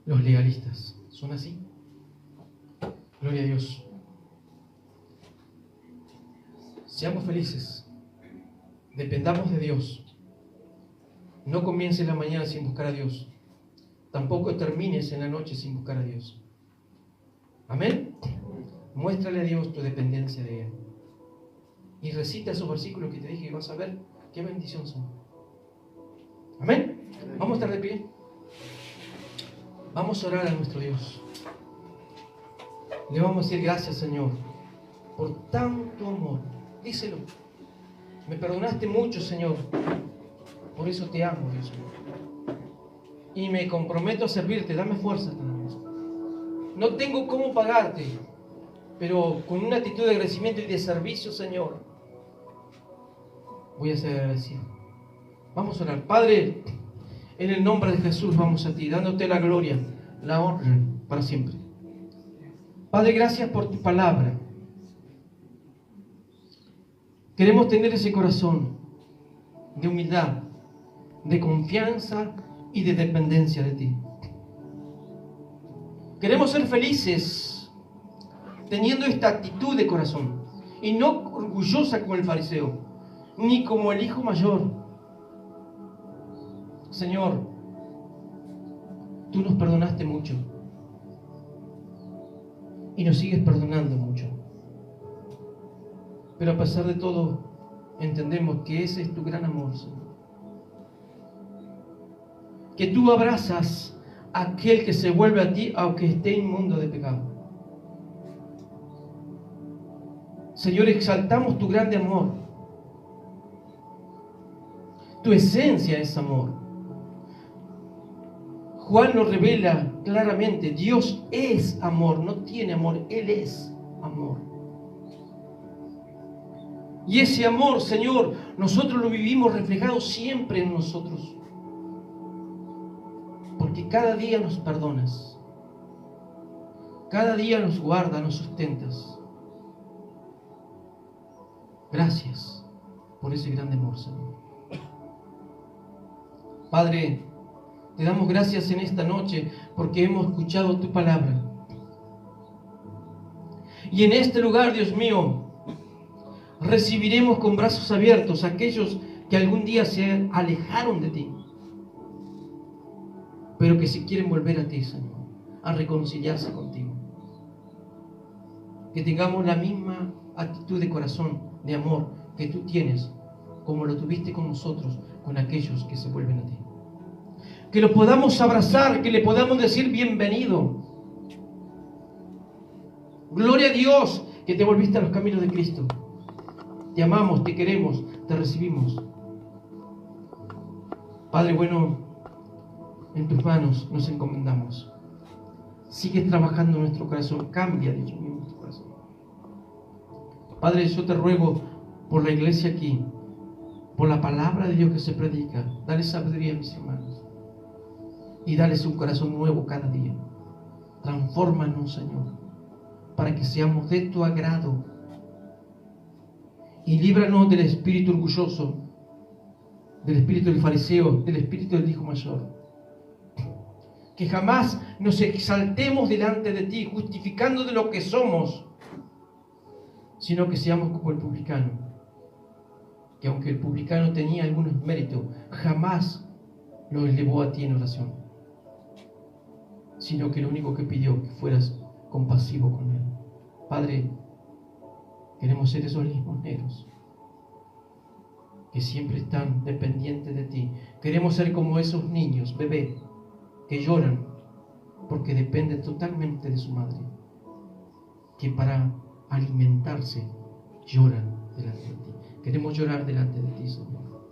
Los legalistas son así. Gloria a Dios. Seamos felices. Dependamos de Dios. No comiences la mañana sin buscar a Dios. Tampoco termines en la noche sin buscar a Dios. Amén. Muéstrale a Dios tu dependencia de Él. Y recita esos versículos que te dije y vas a ver qué bendición son. Amén. Vamos a estar de pie. Vamos a orar a nuestro Dios. Le vamos a decir gracias, Señor, por tanto amor. Díselo. Me perdonaste mucho, Señor. Por eso te amo, Dios mío. Y me comprometo a servirte. Dame fuerza también. No tengo cómo pagarte, pero con una actitud de agradecimiento y de servicio, Señor, voy a ser agradecido. Vamos a orar. Padre, en el nombre de Jesús vamos a ti, dándote la gloria, la honra para siempre. Padre, gracias por tu palabra. Queremos tener ese corazón de humildad, de confianza y de dependencia de ti. Queremos ser felices teniendo esta actitud de corazón y no orgullosa como el fariseo, ni como el hijo mayor. Señor, tú nos perdonaste mucho y nos sigues perdonando mucho. Pero a pesar de todo, entendemos que ese es tu gran amor, Señor. Que tú abrazas a aquel que se vuelve a ti, aunque esté inmundo de pecado. Señor, exaltamos tu grande amor. Tu esencia es amor. Juan nos revela claramente, Dios es amor, no tiene amor, Él es amor. Y ese amor, Señor, nosotros lo vivimos reflejado siempre en nosotros. Porque cada día nos perdonas. Cada día nos guardas, nos sustentas. Gracias por ese grande amor, Señor. Padre, te damos gracias en esta noche porque hemos escuchado tu palabra. Y en este lugar, Dios mío, recibiremos con brazos abiertos a aquellos que algún día se alejaron de ti, pero que si quieren volver a ti, Señor, a reconciliarse contigo. Que tengamos la misma actitud de corazón, de amor que tú tienes, como lo tuviste con nosotros, con aquellos que se vuelven a ti. Que lo podamos abrazar, que le podamos decir bienvenido. Gloria a Dios que te volviste a los caminos de Cristo. Te amamos, te queremos, te recibimos. Padre bueno, en tus manos nos encomendamos. Sigue trabajando en nuestro corazón. Cambia, Dios mío, nuestro corazón. Padre, yo te ruego por la iglesia aquí, por la palabra de Dios que se predica. Dale sabiduría a mis hermanos. Y dales un corazón nuevo cada día. Transfórmanos, Señor, para que seamos de tu agrado. Y líbranos del espíritu orgulloso, del espíritu del fariseo, del espíritu del hijo mayor. Que jamás nos exaltemos delante de ti, justificando de lo que somos, sino que seamos como el publicano. Que aunque el publicano tenía algunos méritos, jamás lo elevó a ti en oración, sino que lo único que pidió que fueras compasivo con él. Padre, queremos ser esos limosneros que siempre están dependientes de ti. Queremos ser como esos niños, bebés, que lloran porque dependen totalmente de su madre, que para alimentarse lloran delante de ti. Queremos llorar delante de ti, Señor,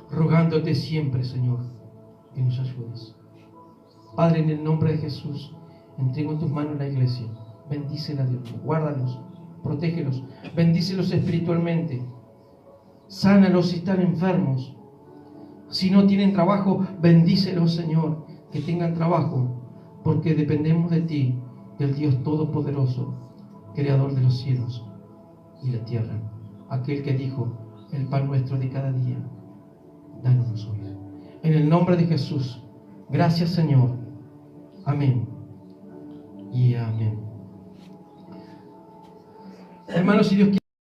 rogándote siempre, Señor, que nos ayudes. Padre, en el nombre de Jesús, entrego en tus manos la iglesia. Bendícela, Dios, guárdalos, protégelos, bendícelos espiritualmente, sánalos si están enfermos. Si no tienen trabajo, bendícelos, Señor, que tengan trabajo, porque dependemos de ti, del Dios Todopoderoso, Creador de los cielos y la tierra, aquel que dijo: el pan nuestro de cada día, danos hoy. En el nombre de Jesús, gracias, Señor. Amén y amén. Hermanos, si Dios quiere.